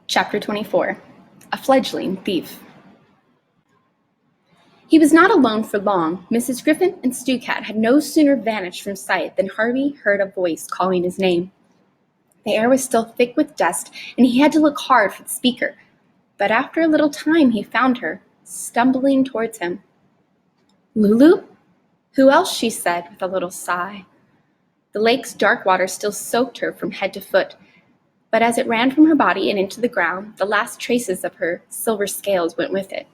Chapter 24. A Fledgling Thief. He was not alone for long. Mrs. Griffin and Stewcat had no sooner vanished from sight than Harvey heard a voice calling his name. The air was still thick with dust, and he had to look hard for the speaker. But after a little time he found her, stumbling towards him. "Lulu? Who else?" she said with a little sigh. The lake's dark water still soaked her from head to foot, but as it ran from her body and into the ground, the last traces of her silver scales went with it.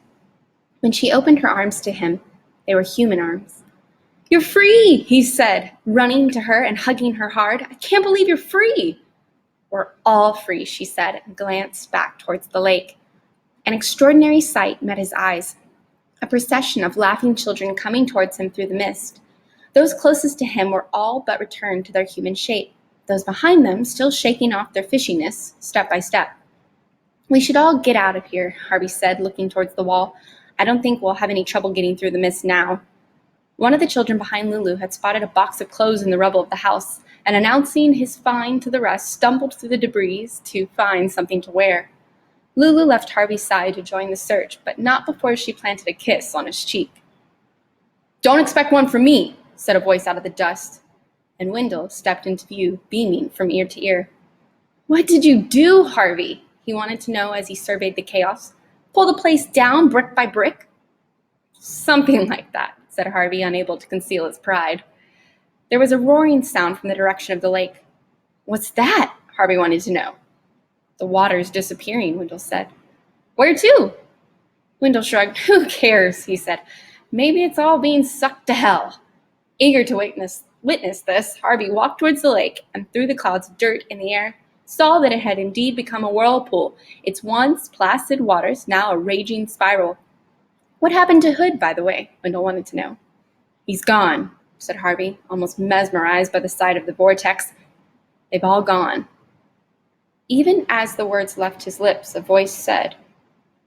When she opened her arms to him, they were human arms. "You're free," he said, running to her and hugging her hard. "I can't believe you're free." "We're all free," she said, and glanced back towards the lake. An extraordinary sight met his eyes, a procession of laughing children coming towards him through the mist. Those closest to him were all but returned to their human shape, those behind them still shaking off their fishiness step by step. "We should all get out of here," Harvey said, looking towards the wall. "I don't think we'll have any trouble getting through the mist now." One of the children behind Lulu had spotted a box of clothes in the rubble of the house, and announcing his find to the rest, stumbled through the debris to find something to wear. Lulu left Harvey's side to join the search, but not before she planted a kiss on his cheek. "Don't expect one from me," said a voice out of the dust, and Wendell stepped into view, beaming from ear to ear. "What did you do, Harvey?" he wanted to know as he surveyed the chaos. "Pull the place down brick by brick?" "Something like that," said Harvey, unable to conceal his pride. There was a roaring sound from the direction of the lake. "What's that?" Harvey wanted to know. "The water's disappearing," Wendell said. "Where to?" Wendell shrugged. "Who cares?" he said. "Maybe it's all being sucked to hell." Eager to witness this, Harvey walked towards the lake and through the clouds of dirt in the air, saw that it had indeed become a whirlpool, its once placid waters now a raging spiral. "What happened to Hood, by the way?" Wendell wanted to know. "He's gone," said Harvey, almost mesmerized by the sight of the vortex. "They've all gone." Even as the words left his lips, a voice said,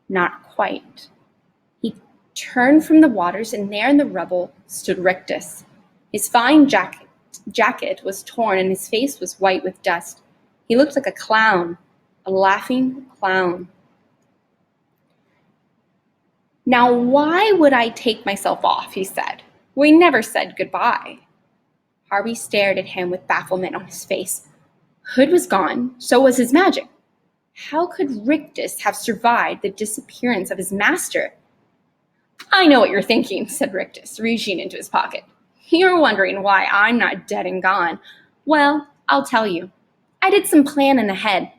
"Not quite." He turned from the waters, and there in the rubble stood Rictus. His fine jacket was torn, and his face was white with dust. He looked like a clown, a laughing clown. "Now why would I take myself off?" he said. "We never said goodbye." Harvey stared at him with bafflement on his face. Hood was gone, so was his magic. How could Rictus have survived the disappearance of his master? "I know what you're thinking," said Rictus, reaching into his pocket. "You're wondering why I'm not dead and gone. Well, I'll tell you. I did some planning ahead."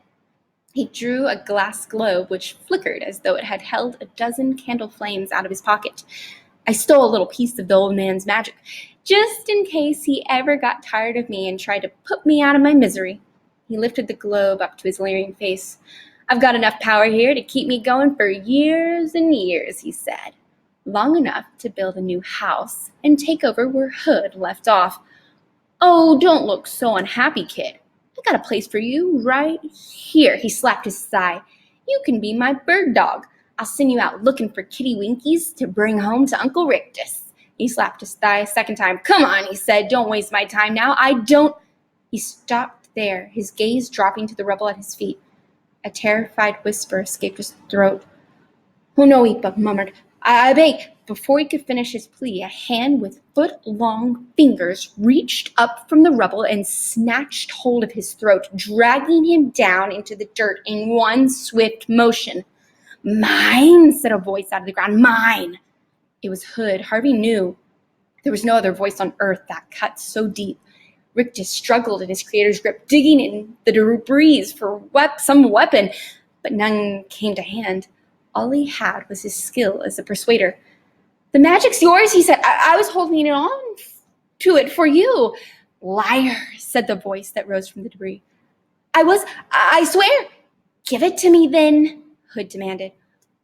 He drew a glass globe which flickered as though it had held a dozen candle flames out of his pocket. "I stole a little piece of the old man's magic, just in case he ever got tired of me and tried to put me out of my misery." He lifted the globe up to his leering face. "I've got enough power here to keep me going for years and years," he said. "Long enough to build a new house and take over where Hood left off. Oh, don't look so unhappy, kid. I got a place for you right here." He slapped his thigh. "You can be my bird dog. I'll send you out looking for kitty winkies to bring home to Uncle Rictus." He slapped his thigh a second time. "Come on," he said. "Don't waste my time now. I don't—" He stopped there, his gaze dropping to the rubble at his feet. A terrified whisper escaped his throat. "Oh no," he murmured. I beg." Before he could finish his plea, a hand with foot-long fingers reached up from the rubble and snatched hold of his throat, dragging him down into the dirt in one swift motion. "Mine," said a voice out of the ground. "Mine." It was Hood. Harvey knew there was no other voice on earth that cut so deep. Rictus struggled in his creator's grip, digging in the debris for some weapon, but none came to hand. All he had was his skill as a persuader. "The magic's yours," he said. I was holding it on to it for you." "Liar," said the voice that rose from the debris. I swear." "Give it to me, then," Hood demanded.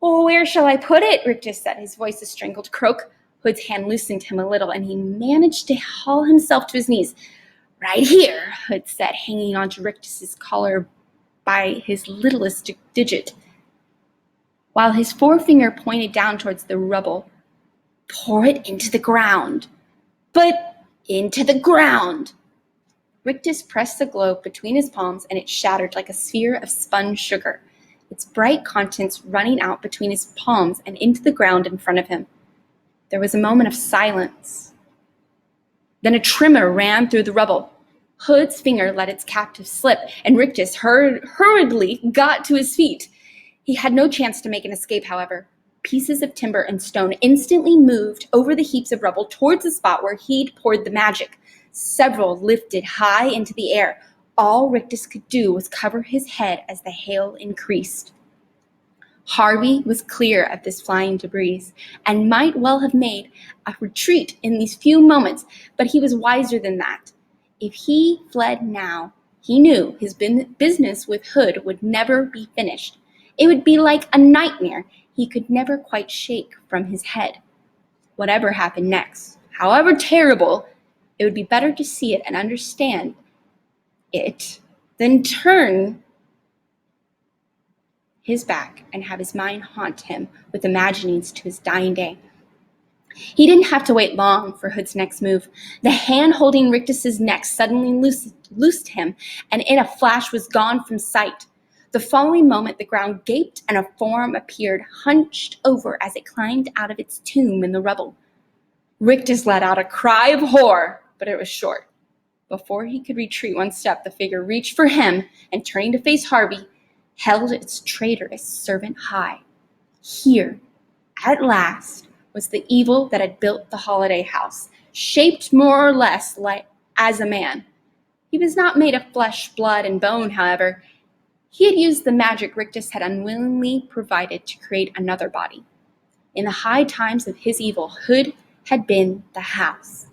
"Oh, where shall I put it?" Rictus said, his voice a strangled croak. Hood's hand loosened him a little, and he managed to haul himself to his knees. "Right here," Hood said, hanging onto Rictus's collar by his littlest digit, while his forefinger pointed down towards the rubble. "Pour it into the ground." "But—" "Into the ground." Rictus pressed the globe between his palms, and it shattered like a sphere of spun sugar. its bright contents running out between his palms and into the ground in front of him. There was a moment of silence. Then a tremor ran through the rubble. Hood's finger let its captive slip, and Rictus hurriedly got to his feet. He had no chance to make an escape, however. Pieces of timber and stone instantly moved over the heaps of rubble towards the spot where he'd poured the magic. Several lifted high into the air. All Rictus could do was cover his head as the hail increased. Harvey was clear of this flying debris and might well have made a retreat in these few moments, but he was wiser than that. If he fled now, he knew his business with Hood would never be finished. It would be like a nightmare he could never quite shake from his head. Whatever happened next, however terrible, it would be better to see it and understand it than turn his back and have his mind haunt him with imaginings to his dying day. He didn't have to wait long for Hood's next move. The hand holding Rictus's neck suddenly loosed him, and in a flash was gone from sight. The following moment, the ground gaped and a form appeared, hunched over as it climbed out of its tomb in the rubble. Rictus let out a cry of horror, but it was short. Before he could retreat one step, the figure reached for him and, turning to face Harvey, held its traitorous servant high. Here, at last, was the evil that had built the holiday house, shaped more or less like as a man. He was not made of flesh, blood, and bone, however. He had used the magic Rictus had unwillingly provided to create another body. In the high times of his evil, Hood had been the house.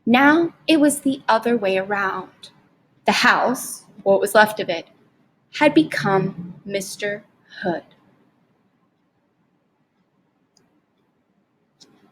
Now it was the other way around. The house, what was left of it, had become Mr. Hood.